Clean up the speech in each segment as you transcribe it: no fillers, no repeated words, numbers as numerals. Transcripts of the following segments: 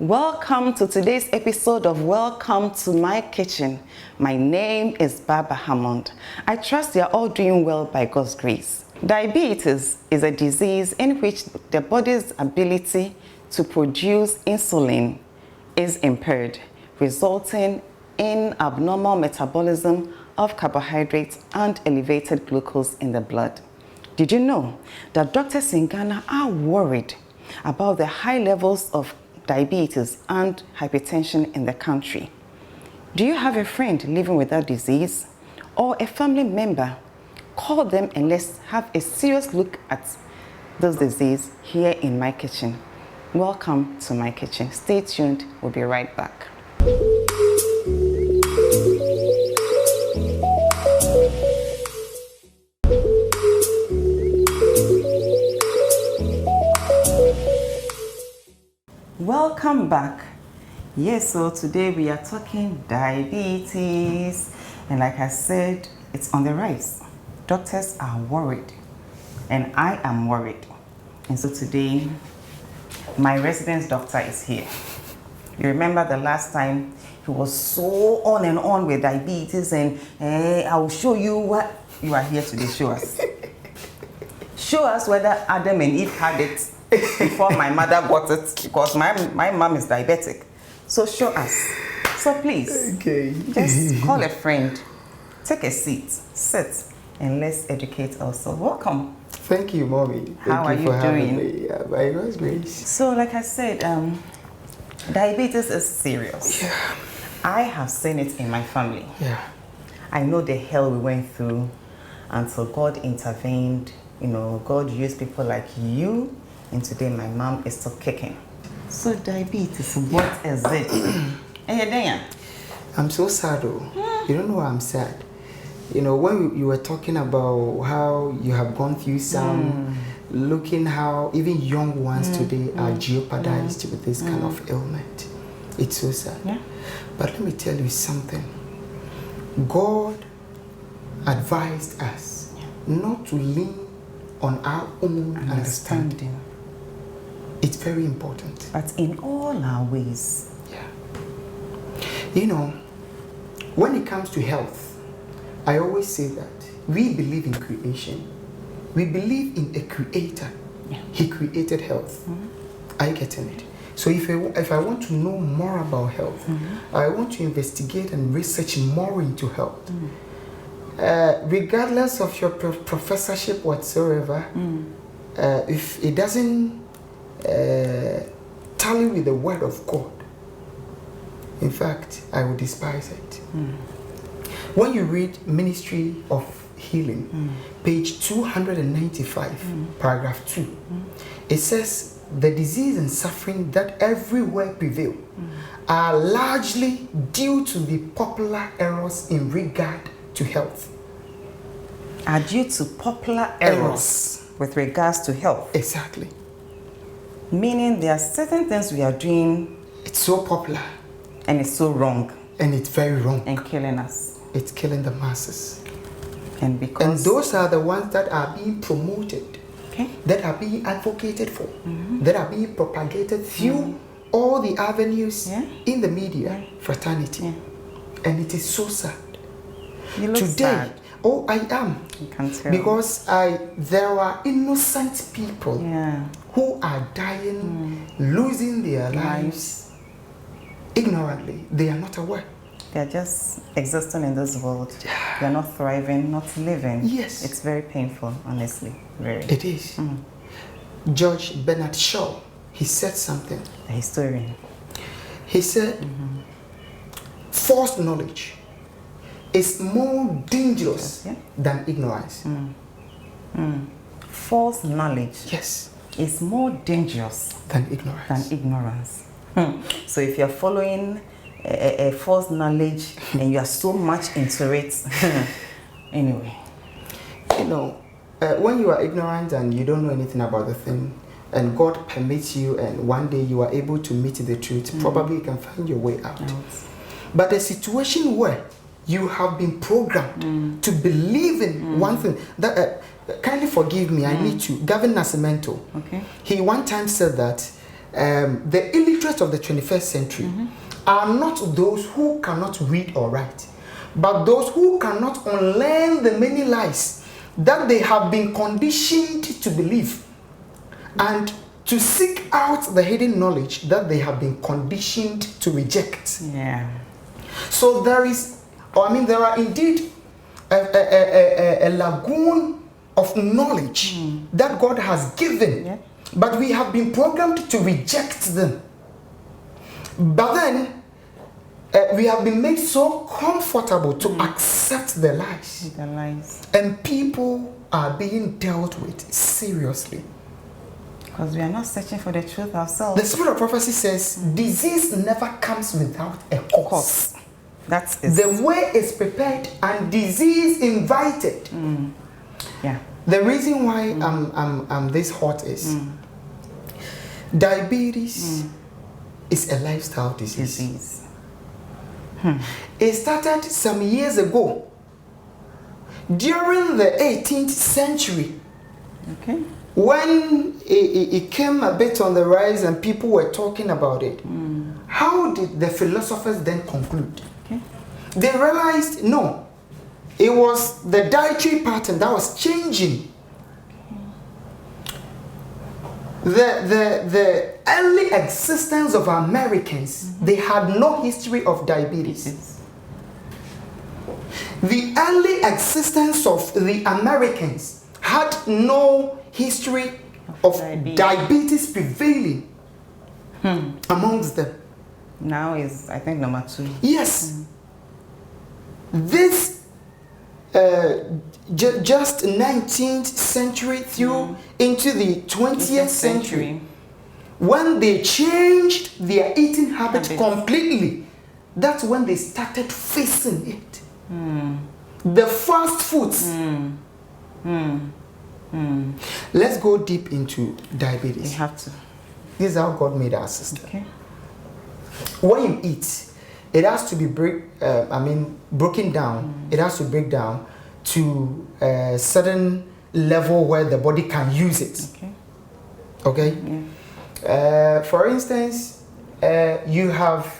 Welcome to today's episode of Welcome to My Kitchen. My name is Barbara Hammond. I trust you're all doing well by God's grace. Diabetes is a disease in which the body's ability to produce insulin is impaired, resulting in abnormal metabolism of carbohydrates and elevated glucose in the blood. Did you know that doctors in Ghana are worried about the high levels of diabetes and hypertension in the country? Do you have a friend living with that disease or a family member? Call them and let's have a serious look at this disease here in my kitchen. Welcome to my kitchen. Stay tuned. We'll be right back. Welcome back. Yes, so today we are talking diabetes, and like I said, it's on the rise. Doctors are worried and I am worried, and so today my resident doctor is here. You remember the last time he was so on and on with diabetes, and I will show you what you are here today. Show us. Show us whether Adam and Eve had it before my mother got it, because my mom is diabetic. So show us. So please, just call a friend, take a seat, sit, and let's educate also. Welcome. Thank you, Mommy. How are you doing? By God's grace. So like I said, diabetes is serious. Yeah. I have seen it in my family. Yeah. I know the hell we went through until God intervened. You know, God used people like you, and today my mom is still kicking. So diabetes, what is it? Hey, Danya. I'm so sad though. You don't know why I'm sad. You know, when you were talking about how you have gone through some, looking how even young ones today are jeopardized with this kind of ailment. It's so sad. Yeah. But let me tell you something. God advised us not to lean on our own understanding. It's very important. But in all our ways. Yeah. You know, when it comes to health, I always say that we believe in creation. We believe in a creator. Yeah. He created health. Are you getting it? So if I want to know more about health, I want to investigate and research more into health. Regardless of your professorship whatsoever, if it doesn't tally with the word of God, in fact, I would despise it. When you read Ministry of Healing, page 295, paragraph 2, it says the disease and suffering that everywhere prevail are largely due to the popular errors in regard to health. Are due to popular errors with regards to health. Exactly. Meaning there are certain things we are doing. It's so popular. And it's so wrong. And it's very wrong. And killing us. It's killing the masses. And because... And those are the ones that are being promoted. Okay. That are being advocated for. That are being propagated through all the avenues in the media fraternity. Yeah. And it is so sad. You look today, sad. Oh, I am. You can tell. Because there are innocent people who are dying, losing their lives ignorantly. They are not aware. They are just existing in this world. They are not thriving, not living. Yes. It's very painful, honestly. Very. It is. George Bernard Shaw, he said something. The historian. He said, false knowledge is more dangerous than ignorance. False knowledge is more dangerous than ignorance. So if you're following a false knowledge and you are so much into it, anyway. You know, when you are ignorant and you don't know anything about the thing, and God permits you, and one day you are able to meet the truth, probably you can find your way out. But a situation where you have been programmed to believe in one thing, that kindly forgive me, I need to. Gavin Nascimento, he one time said that the illiterate of the 21st century are not those who cannot read or write, but those who cannot unlearn the many lies that they have been conditioned to believe, and to seek out the hidden knowledge that they have been conditioned to reject. Yeah. So there are indeed a lagoon of knowledge that God has given, but we have been programmed to reject them. But then we have been made so comfortable to accept the lies. The lies. And people are being dealt with seriously. Because we are not searching for the truth ourselves. The spirit of prophecy says disease never comes without a cause. That's the way is prepared and disease invited. Yeah. The reason why I'm this hot is diabetes is a lifestyle disease. It started some years ago during the 18th century. Okay. When it came a bit on the rise and people were talking about it, how did the philosophers then conclude? Okay. They realized, no, it was the dietary pattern that was changing. The early existence of Americans, they had no history of diabetes. The early existence of the Americans had no history of diabetes prevailing amongst them. Now is, I think, number 2. Yes. This just 19th century through into the 20th century, when they changed their eating habits completely, that's when they started facing it. The fast foods. Let's go deep into diabetes. You have to. This is how God made our system. Okay. When you eat, it has to be broken down. It has to break down to a certain level where the body can use it. Okay. Yeah. For instance, you have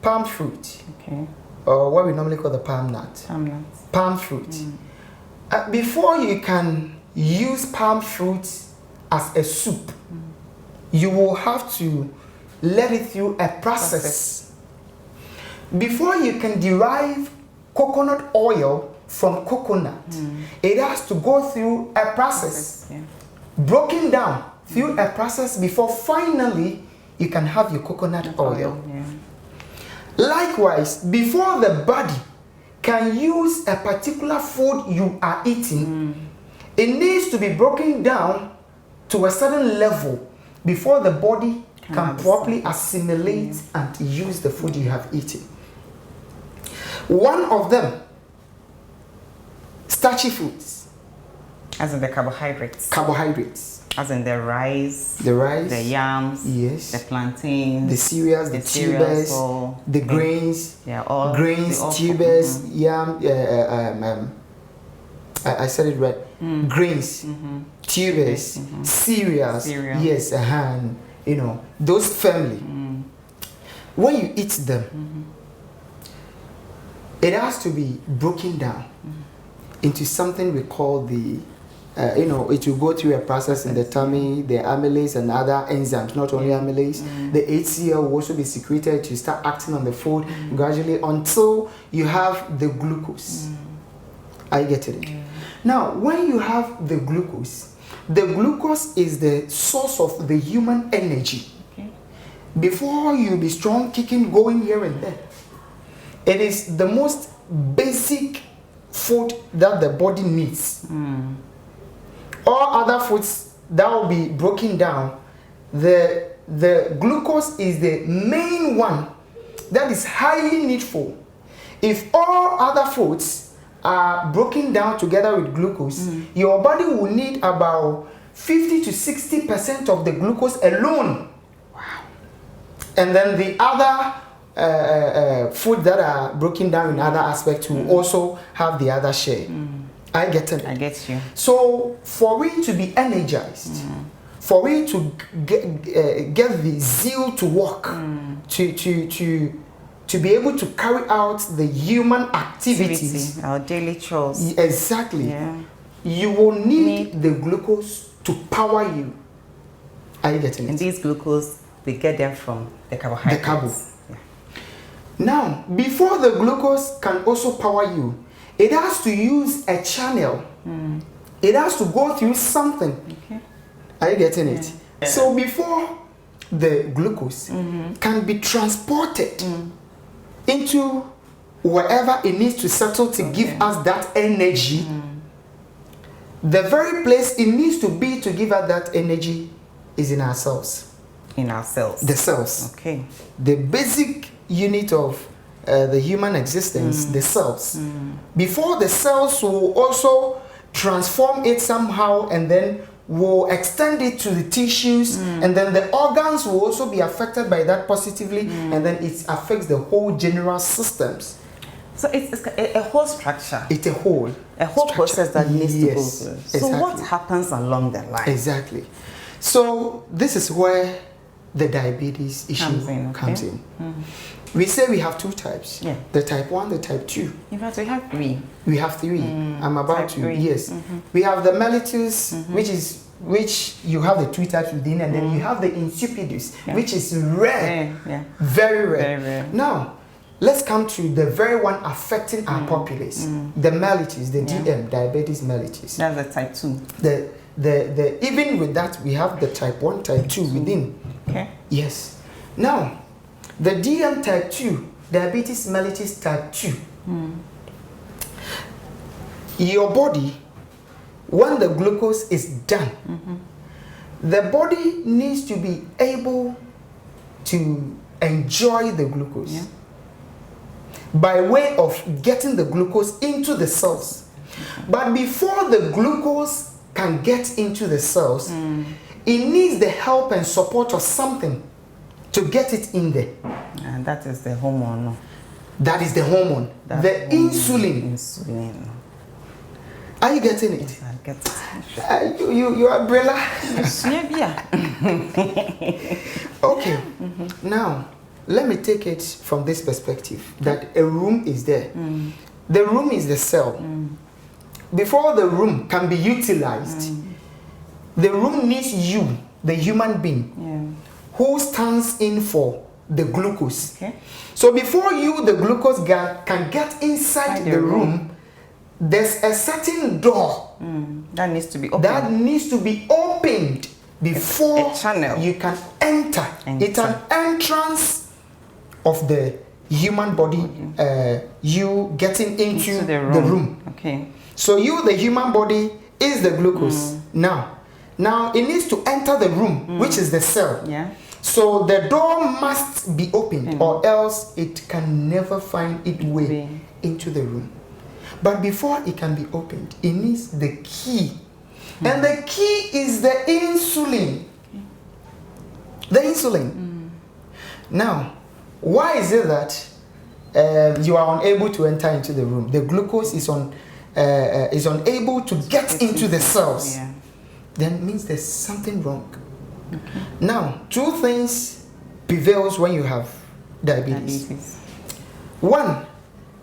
palm fruit. Okay. Or what we normally call the palm nut. Palm fruit. Before you can use palm fruit as a soup, you will have to let it through a process. Before you can derive coconut oil from coconut, it has to go through a process, broken down through a process before finally you can have your coconut oil. Likewise, before the body can use a particular food you are eating, it needs to be broken down to a certain level before the body can properly assimilate and use the food you have eaten. One of them, starchy foods. As in the carbohydrates. Carbohydrates. As in the rice. The rice. The yams. Yes. The plantains. The cereals, the tubers, the grains. Yeah, all. Grains, tubers, yam. I said it right. Grains, tubers, cereals. Yes, you know, those family. When you eat them, it has to be broken down into something we call the, it will go through a process in the tummy, the amylase and other enzymes, not only amylase. The HCl will also be secreted to start acting on the food gradually until you have the glucose. I get it. Now, when you have the glucose is the source of the human energy. Before you be strong, kicking, going here and there, it is the most basic food that the body needs. All other foods that will be broken down, the glucose is the main one that is highly needful. If all other foods are broken down together with glucose, your body will need about 50 to 60% of the glucose alone. Wow. And then the other food that are broken down in other aspects will also have the other share. I get it. I get you. So for it to be energized, for it to get the zeal to work, to be able to carry out the human activities, our daily chores. Exactly. Yeah. You will need the glucose to power you. Are you getting it? And these glucose, they get them from the carbohydrates. The carbo. Yeah. Now, before the glucose can also power you, it has to use a channel. It has to go through something. Okay. Are you getting it? Yeah. So before the glucose can be transported into wherever it needs to settle to give us that energy, the very place it needs to be to give us that energy is in our cells. In our cells. The cells. Okay. The basic unit of the human existence, the cells. Before the cells will also transform it somehow and then will extend it to the tissues, and then the organs will also be affected by that positively, and then it affects the whole general systems. So it's a whole structure. It's a whole process that needs to go through. Exactly. So what happens along the line? Exactly. So this is where the diabetes issue comes in. We say we have two types. Yeah. The type 1, the type 2. In fact, we have 3. We have 3. I'm about type to. 3. Yes. We have the mellitus, which you have the 2 types within, and then you have the insipidus, which is rare. Very rare. Very rare. Now, let's come to the very one affecting our populace. The mellitus, the DM, diabetes mellitus. That's the type 2. The even with that, we have the type 1, type 2 within. Okay. Yes. Now, the DM type 2, diabetes mellitus type 2. Your body, when the glucose is done, the body needs to be able to enjoy the glucose by way of getting the glucose into the cells. But before the glucose can get into the cells, it needs the help and support of something to get it in there. And that is the hormone. That is the hormone. The insulin. Insulin. Are you getting it? Yes, I get it. You are Brella. Okay. Now, let me take it from this perspective, that a room is there. The room is the cell. Before the room can be utilized, the room needs you, the human being, who stands in for the glucose. Okay. So before the glucose can get inside the room, there's a certain door that needs to be opened. That needs to be opened before you can enter. It's an entrance of the human body, you getting into the room. Okay. So the human body is the glucose. Now it needs to enter the room, which is the cell. Yeah. So the door must be opened, or else it can never find its way into the room. But before it can be opened, it needs the key. And the key is the insulin. The insulin. Now, why is it that you are unable to enter into the room? The glucose is unable to get into the cells. Yeah. Then it means there's something wrong. Okay. Now, 2 things prevails when you have diabetes. 1,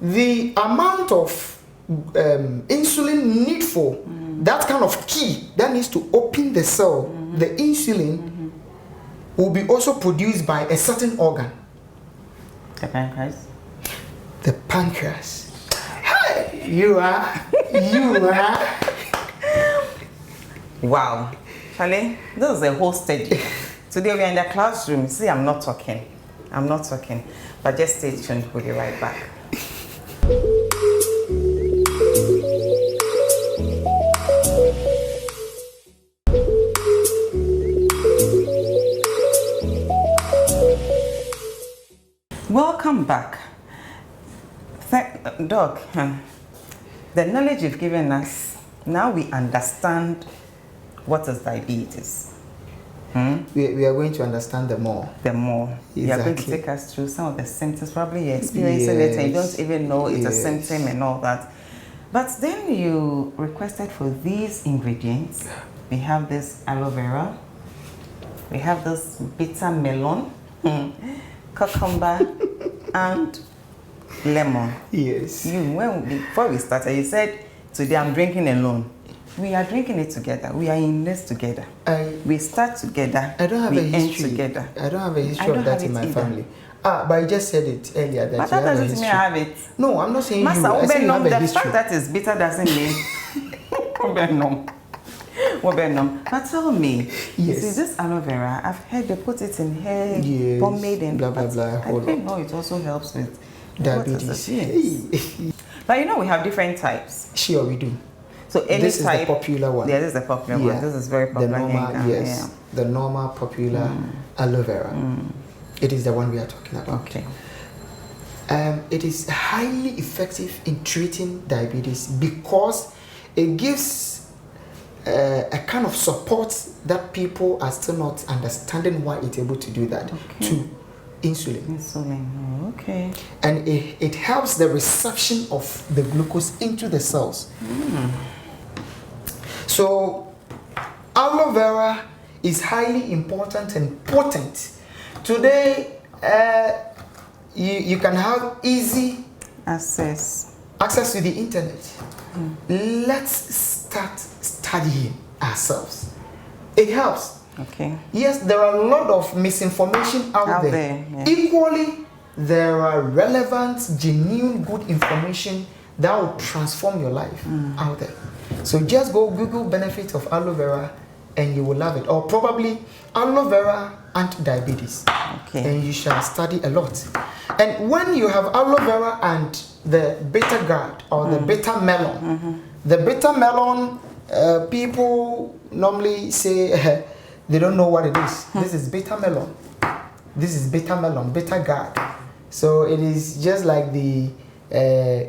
the amount of insulin needful, that kind of key that needs to open the cell, the insulin will be also produced by a certain organ. The pancreas. The pancreas. Hey, you are. Wow. Charlie, this is a whole study. Today we are in the classroom. See, I'm not talking. But just stay tuned. We'll be right back. Welcome back. Doc, the knowledge you've given us, now we understand what is diabetes. We are going to understand the more. Exactly. You are going to take us through some of the symptoms. Probably you're experiencing it and you don't even know it's a symptom and all that. But then you requested for these ingredients. We have this aloe vera, We have this bitter melon, cucumber, and lemon. Yes. Before we started, you said, today I'm drinking alone. We are drinking it together. We are in this together. We start together. I don't have we a history. End together. I don't have a history of that in my family. But I just said it earlier that but you that have a doesn't history. mean I have it. No, I'm not saying Master, you. I say you have a the history. fact that it's bitter doesn't mean. But tell me, yes. see this aloe vera, I've heard they put it in hair, yes. pomade, and blah blah blah. I didn't know it also helps with diabetes. Yes. But you know we have different types. Sure, we do. So any this type, is the popular one. Yeah, this is the popular one. This is very popular. The normal, yes. Yeah. The normal popular aloe vera. It is the one we are talking about. Okay. It is highly effective in treating diabetes because it gives a kind of support that people are still not understanding why it's able to do that to insulin. Insulin, okay. And it helps the reception of the glucose into the cells. So aloe vera is highly important and potent. Today, you can have easy access to the internet. Let's start studying ourselves. It helps. Okay. Yes, there are a lot of misinformation out there. Yeah. Equally, there are relevant, genuine, good information that will transform your life out there. So just go Google benefits of aloe vera and you will love it. Or probably aloe vera and diabetes. Okay. And you shall study a lot. And when you have aloe vera and the bitter gourd or the bitter melon, the bitter melon, people normally say they don't know what it is. This is bitter melon. This is bitter melon, bitter gourd. So it is just like the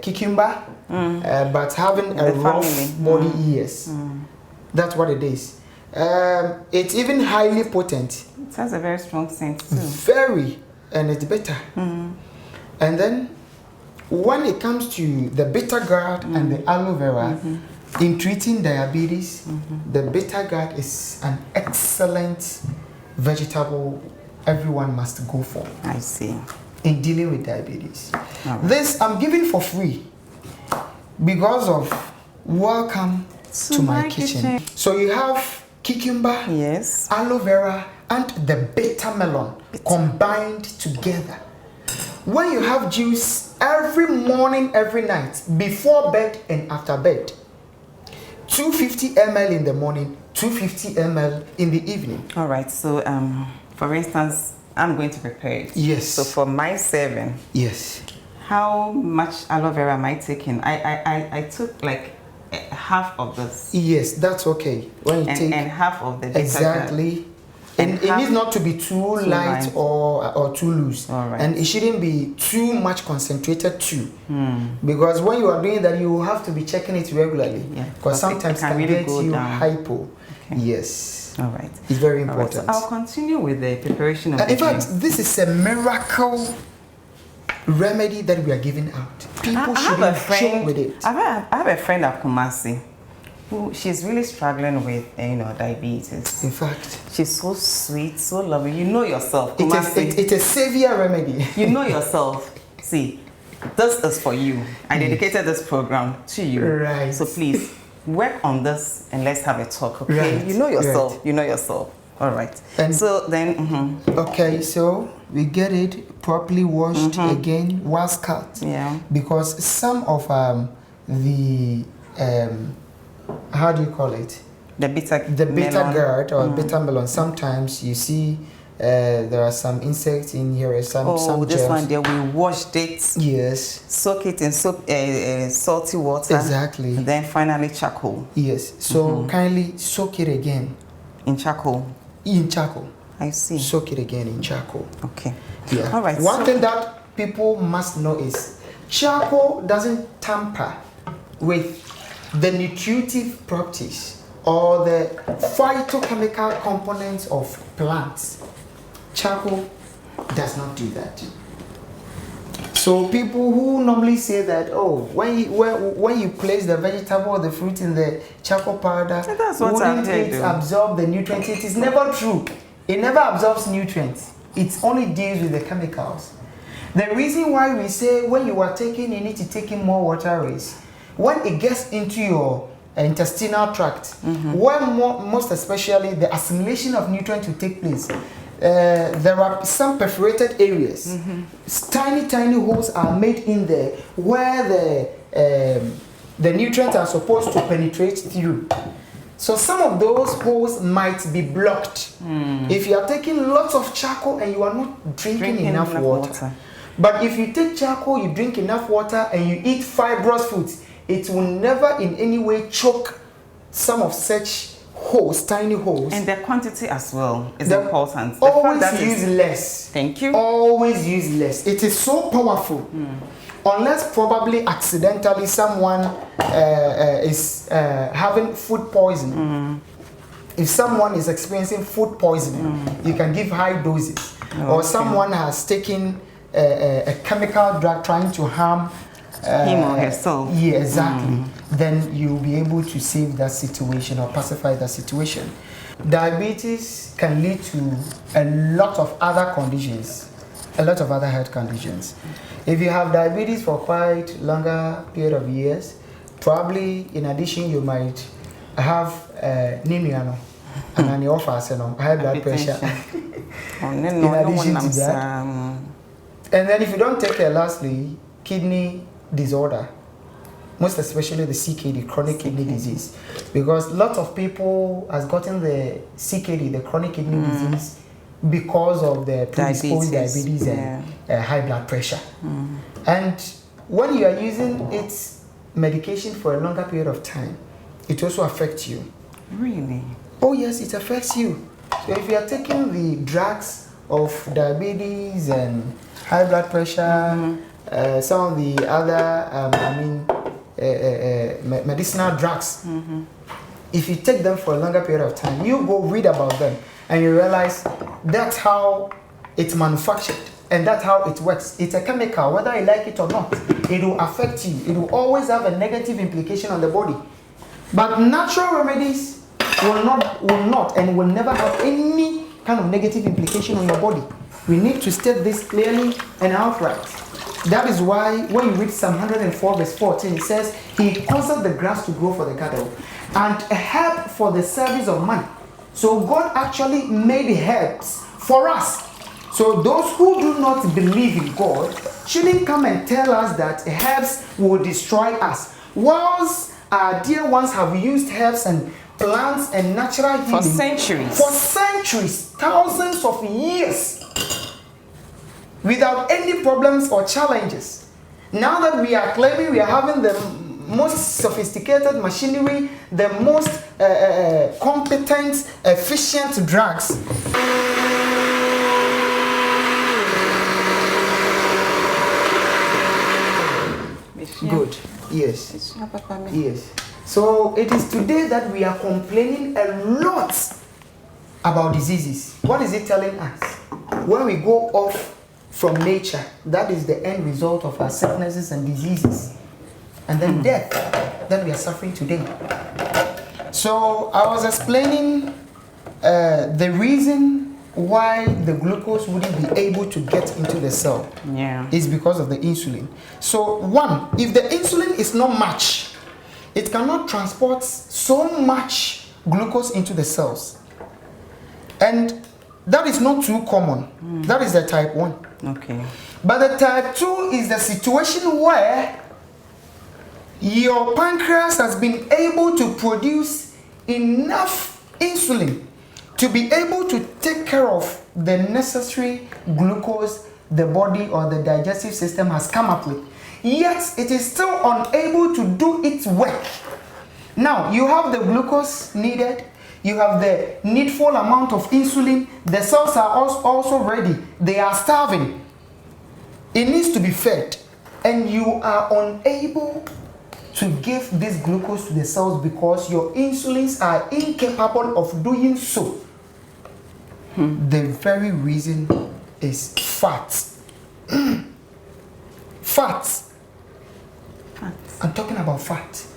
cucumber, but having a rough body. Yes, that's what it is. It's even highly potent. It has a very strong scent too. Very, and it's bitter. And then when it comes to the bitter gourd and the aloe vera, in treating diabetes, the bitter gourd is an excellent vegetable everyone must go for. I see. In dealing with diabetes. Right. This I'm giving for free because of welcome to my kitchen. So you have cucumber, yes, aloe vera, and the bitter melon combined together. When you have juice every morning, every night, before bed and after bed, 250 ml in the morning, 250 ml in the evening. All right. So, for instance, I'm going to prepare it. Yes. So for my serving, yes. How much aloe vera am I taking? I took like half of this. Yes, that's okay. When you take and half of the bitter exactly. And it needs not to be too light or too loose. All right. And it shouldn't be too much concentrated too. Because when you are doing that, you have to be checking it regularly. Yeah. Because sometimes it can really get you down. hypo. Okay. Yes. All right. It's very important. Right, so I'll continue with the preparation of the in fact, drink. this is a miracle remedy that we are giving out. People should joke with it. I have a friend at Kumasi who she's really struggling with diabetes. In fact, she's so sweet, so loving. You know yourself. It's a savior remedy. You know yourself. See, this is for you. I dedicated this program to you. Right. So please work on this and let's have a talk. Okay. Right. You know yourself. Right. You know yourself. All right. And so then. Okay. So we get it properly washed again, was cut. Yeah. Because some of the how do you call it? The bitter gourd or bitter melon. Sometimes you see there are some insects in here, some this germs. one there we washed it. Yes. Soak it in salty water. Exactly. And then finally charcoal. Yes. So kindly soak it again. In charcoal. In charcoal. I see. Soak it again in charcoal. Okay. Yeah. All right. One thing that people must know is charcoal doesn't tamper with the nutritive properties or the phytochemical components of plants. Charcoal does not do that. So people who normally say that, when you place the vegetable or the fruit in the charcoal powder, that's what wouldn't it absorb the nutrients? It is never true. It never absorbs nutrients. It only deals with the chemicals. The reason why we say when you are taking, you need to take in more water is when it gets into your intestinal tract, where most especially the assimilation of nutrients will take place. There are some perforated areas. Tiny holes are made in there where the nutrients are supposed to penetrate through. So some of those holes might be blocked if you are taking lots of charcoal and you are not drinking enough water. But if you take charcoal, you drink enough water, and you eat fibrous foods, it will never in any way choke some of such holes, tiny holes. And the quantity as well is important. Always use less. Thank you. Always use less. It is so powerful. Unless probably accidentally someone is having food poisoning. If someone is experiencing food poisoning, you can give high doses. Or someone has taken a chemical drug trying to harm him or herself. Yeah, exactly. Then you'll be able to save that situation or pacify that situation. Diabetes can lead to a lot of other conditions, a lot of other health conditions. If you have diabetes for quite longer period of years, probably in addition you might have anemia and high blood pressure. In addition to that. And then if you don't take care, lastly, kidney disorder, most especially the CKD, chronic kidney disease, because lots of people has gotten the CKD, the chronic kidney disease, because of the predisposed diabetes and high blood pressure. And when you are using its medication for a longer period of time, it also affects you. Really? Oh yes, it affects you. So if you are taking the drugs of diabetes and high blood pressure, some of the other, medicinal drugs, if you take them for a longer period of time, you go read about them and you realize that's how it's manufactured and that's how it works. It's a chemical, whether you like it or not. It will affect you. It will always have a negative implication on the body. But natural remedies will not and will never have any kind of negative implication on your body. We need to state this clearly and outright. That is why when you read Psalm 104 verse 14, it says, He causes the grass to grow for the cattle and a herb for the service of man. So God actually made herbs for us. So those who do not believe in God shouldn't come and tell us that herbs will destroy us. Whilst our dear ones have used herbs and plants and natural healing for centuries, thousands of years, without any problems or challenges. Now that we are claiming we are having the most sophisticated machinery, the most competent, efficient drugs, good, yes, yes. So it is today that we are complaining a lot about diseases. What is it telling us? When we go off from nature, that is the end result of our sicknesses and diseases, and then death that we are suffering today. So I was explaining the reason why the glucose wouldn't be able to get into the cell is because of the insulin. So one, if the insulin is not much, it cannot transport so much glucose into the cells, and that is not too common. That is the type 1. Okay. But the type 2 is the situation where your pancreas has been able to produce enough insulin to be able to take care of the necessary glucose the body or the digestive system has come up with. Yet it is still unable to do its work. Now you have the glucose needed, you have the needful amount of insulin, the cells are also ready, they are starving. It needs to be fed, and you are unable to give this glucose to the cells because your insulins are incapable of doing so. The very reason is fat. Fat. I'm talking about fat.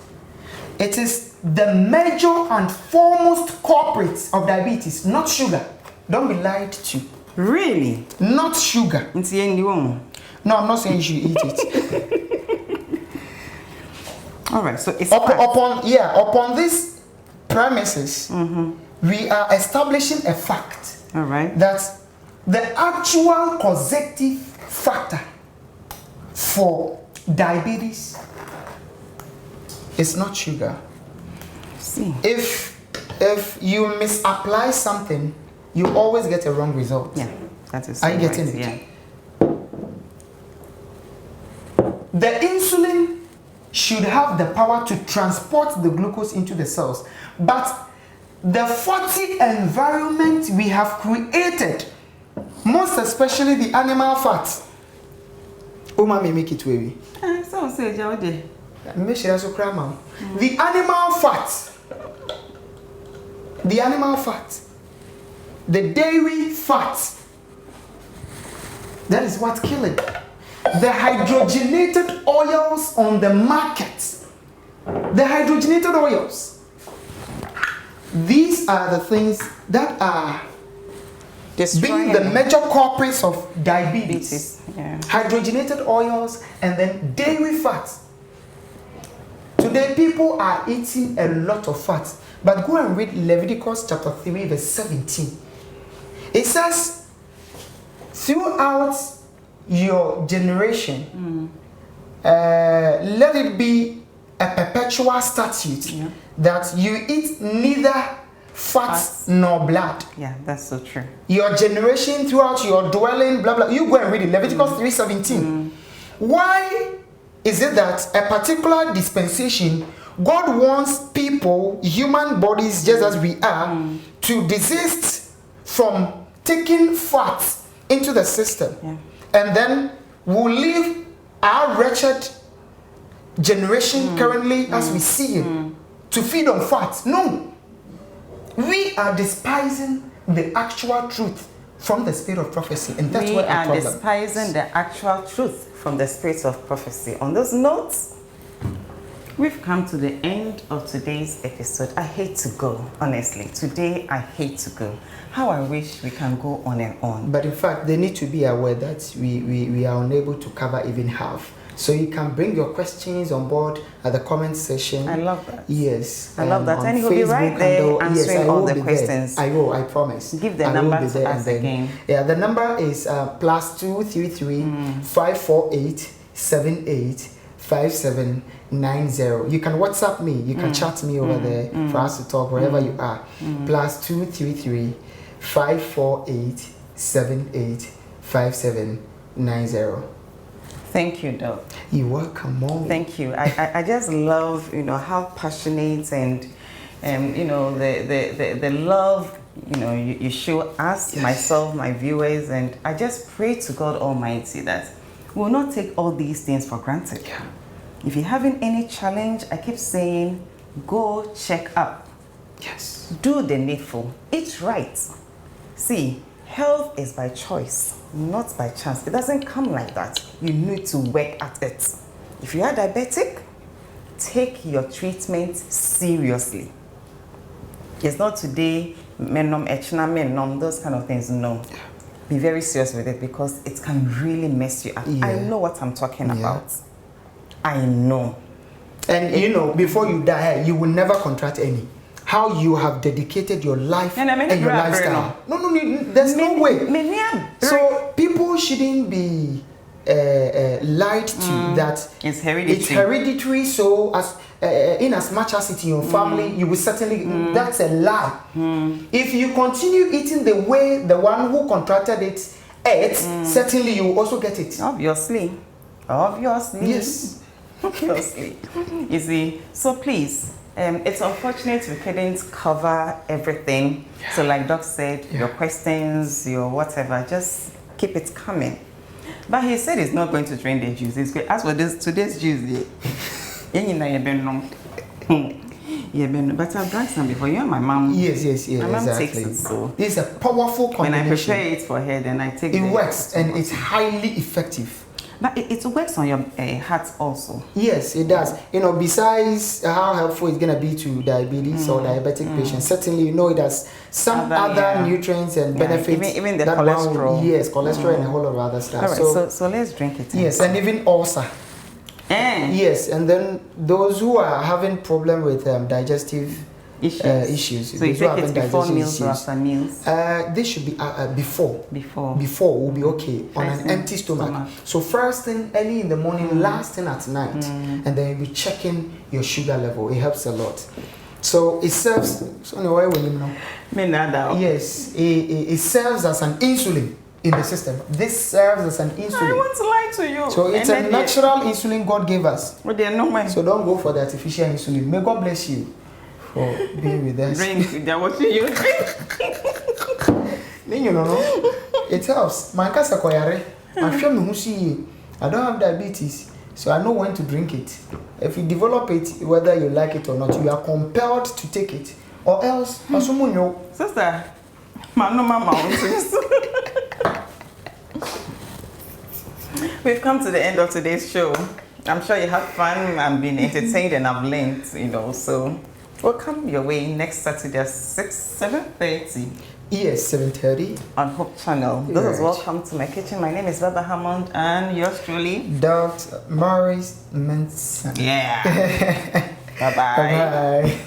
It is the major and foremost culprit of diabetes, not sugar. Don't be lied to. Really? Not sugar. It's the end one. No, I'm not saying you should eat it. All right, so it's upon these premises, we are establishing a fact. All right. That the actual causative factor for diabetes is not sugar. See. If you misapply something, you always get a wrong result. Yeah, that is so Are you getting right. it? Yeah. The insulin should have the power to transport the glucose into the cells, but the fatty environment we have created, most especially the animal fat, Uma may make it wavy. So say Jawde. Make sure that's the animal fat, the dairy fat, that is what's killing. The hydrogenated oils on the market, these are the things that are being the major culprits of diabetes. Yeah. Hydrogenated oils and then dairy fats. Today people are eating a lot of fat, but go and read Leviticus chapter 3 verse 17. It says, throughout your generation, let it be a perpetual statute that you eat neither fat nor blood. Yeah, that's so true. Your generation throughout your dwelling, blah blah. You go and read it, Leviticus 3:17. Why is it that a particular dispensation, God wants people, human bodies just as we are, to desist from taking fat into the system? Yeah. And then we'll leave our wretched generation currently as we see it to feed on fat. No. We are despising the actual truth from the spirit of prophecy, and that's what our problem. We are despising the actual truth from the spirit of prophecy. On those notes, we've come to the end of today's episode. I hate to go, honestly. Today, I hate to go. How I wish we can go on and on. But in fact, they need to be aware that we are unable to cover even half. So you can bring your questions on board at the comment section. I love that. Yes. I love that. And he'll be right there answering all the questions. I will, I promise. Give the number to us again. Yeah, the number is +233 548 785790. You can WhatsApp me. You can chat me over there for us to talk wherever you are. +233 548 785790. Thank you, Doc. You're welcome, Mom. Thank you. I just love, how passionate and the love, you show us, myself, my viewers, and I just pray to God Almighty that we'll not take all these things for granted. Yeah. If you're having any challenge, I keep saying, go check up. Yes. Do the needful. Eat right. See, health is by choice, not by chance. It doesn't come like that. You need to work at it. If you are diabetic, take your treatment seriously. It's not today, those kind of things, no. Be very serious with it because it can really mess you up. Yeah. I know what I'm talking about. I know. And before you die, you will never contract any. How you have dedicated your life and your lifestyle. No, there's no way. So people shouldn't be lied to that it's hereditary. It's hereditary. So in as much as it's in your family, you will certainly. That's a lie. If you continue eating the way the one who contracted it ate, certainly you will also get it. Obviously. Yes. Obviously. You see. So please. It's unfortunate we couldn't cover everything. Yeah. So like Doc said, your questions, your whatever, just keep it coming. But he said he's not going to drain the juice. He's going as for today's juice, but I've drank some before. You're my mom. Yes, my mom exactly. takes it, so this is a powerful combination. When I prepare it for her, then I take it. It works and it's highly effective. But it works on your heart also. Yes, it does. You know, besides how helpful it's going to be to diabetes or diabetic patients, certainly you know it has some other nutrients and benefits. Even the cholesterol. Yes, cholesterol and a whole lot of other stuff. All right, so let's drink it. Yes, and even ulcer. Yes, and then those who are having problem with digestive issues. So you take it before meals or after meals? This should be before. Before will be okay on an empty stomach. So first thing early in the morning, last thing at night, and then you'll be checking your sugar level. It helps a lot. So it serves. Yes, it serves as an insulin in the system. This serves as an insulin. I want to lie to you. So it's a natural insulin God gave us. Well, they are not so don't go for the artificial insulin. May God bless you for being with us. Drink. They're watching you drink. You know, it helps. My casa koyare. I don't have diabetes, so I know when to drink it. If you develop it, whether you like it or not, you are compelled to take it, or else, sister, mama. We've come to the end of today's show. I'm sure you had fun and been entertained and I've learned, so we'll come your way next Saturday at 7:30. Yes, 7:30 on Hope Channel. This is Welcome to My Kitchen. My name is Baba Hammond and yours truly, Dr. Maurice Manson. Yeah. Bye-bye. Bye-bye.